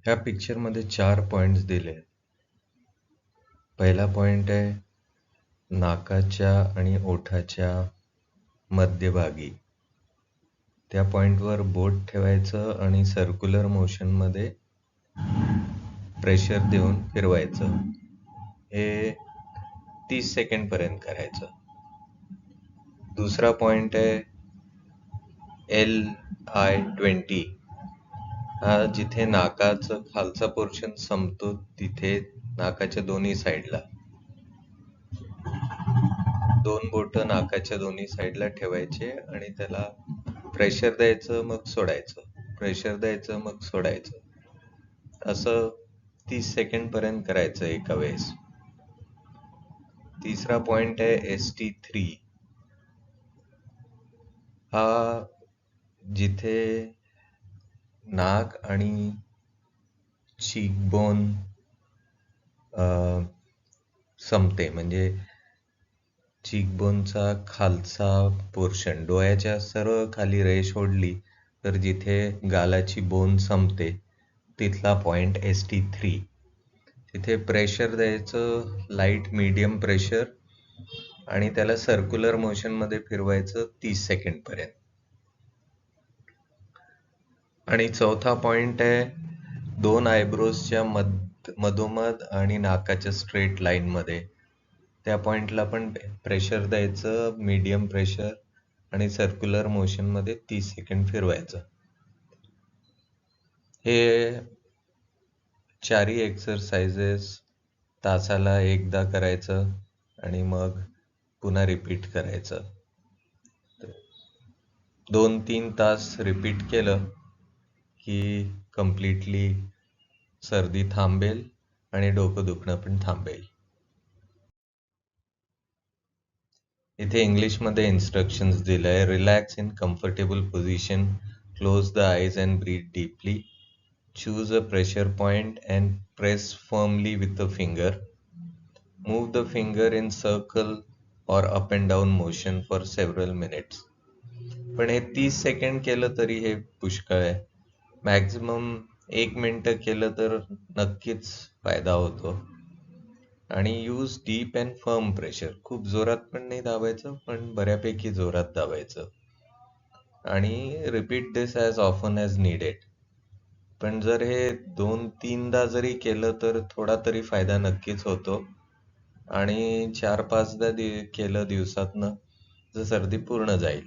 ह्या पिक्चर मध्ये 4 पॉइंट्स दिले आहेत. पहिला पॉइंट आहे नाकाच्या आणि ओठाच्या मध्यभागी. त्या पॉइंटवर बोट ठेवायचं आणि सर्क्युलर मोशन मध्ये प्रेशर देऊन फिरवायचं. हे 30 सेकंड पर्यंत करायचं. दुसरा पॉइंट आहे LI20. हा जिथे नाकाचं खालचा पोर्शन संपतो तिथे नाकाच्या दोन्ही साईडला 2 बोट नाकाच्या दोन्ही साईडला ठेवायचे आणि त्याला प्रेशर द्यायचं, मग सोडायचं, प्रेशर द्यायचं, मग सोडायचं. असं 30 सेकंड पर्यंत करायचं एका वेळेस. तिसरा पॉइंट आहे ST3. हा जिथे नाक आणि चीकबोन संपते, म्हणजे चीकबोनचा खालचा पोर्शन, डोळ्याच्या सर्व खाली रेष ओढली तर जिथे गालाची बोन संपते तिथला पॉइंट ST3. तिथे प्रेशर द्यायचं, लाईट मीडियम प्रेशर, आणि त्याला सर्क्युलर मोशन मध्ये फिरवायचं 30 सेकंड पर्यंत. आणि चौथा पॉइंट आहे 2 आयब्रोजच्या मधोमध आणि नाकाच्या स्ट्रेट लाईन मध्ये. त्या पॉइंटला पण प्रेशर द्यायचं, मीडियम प्रेशर, आणि सर्क्युलर मोशन मध्ये 30 सेकंड फिरवायचं. हे 4ही एक्सरसाइजेस तासाला एकदा करायचं आणि मग पुन्हा रिपीट करायचं. 2-3 तास रिपीट केलं की कम्प्लिटली सर्दी थांबेल आणि डोकं दुखणं पण थांबेल. इथे इंग्लिश मध्ये इन्स्ट्रक्शन्स दिलंय. Relax in comfortable position, close the eyes and breathe deeply, choose a pressure point and press firmly with the finger, move the finger in circle or up and down motion for several minutes. पण हे 30 second केलं तरी हे पुष्कळ आहे. Maximum 1 minute केलं तर नक्कीच फायदा होतो. आणि use deep and firm pressure. खूप जोरात पण नाही दाबायचं, पण बऱ्यापैकी जोरात दाबायचं. आणि रिपीट दिस ॲज ऑफन ॲज नीडेड. पण जर हे 2-3दा जरी केलं तर थोडा तरी फायदा नक्कीच होतो. आणि 4-5दा केलं दिवसातनं तर सर्दी पूर्ण जाईल.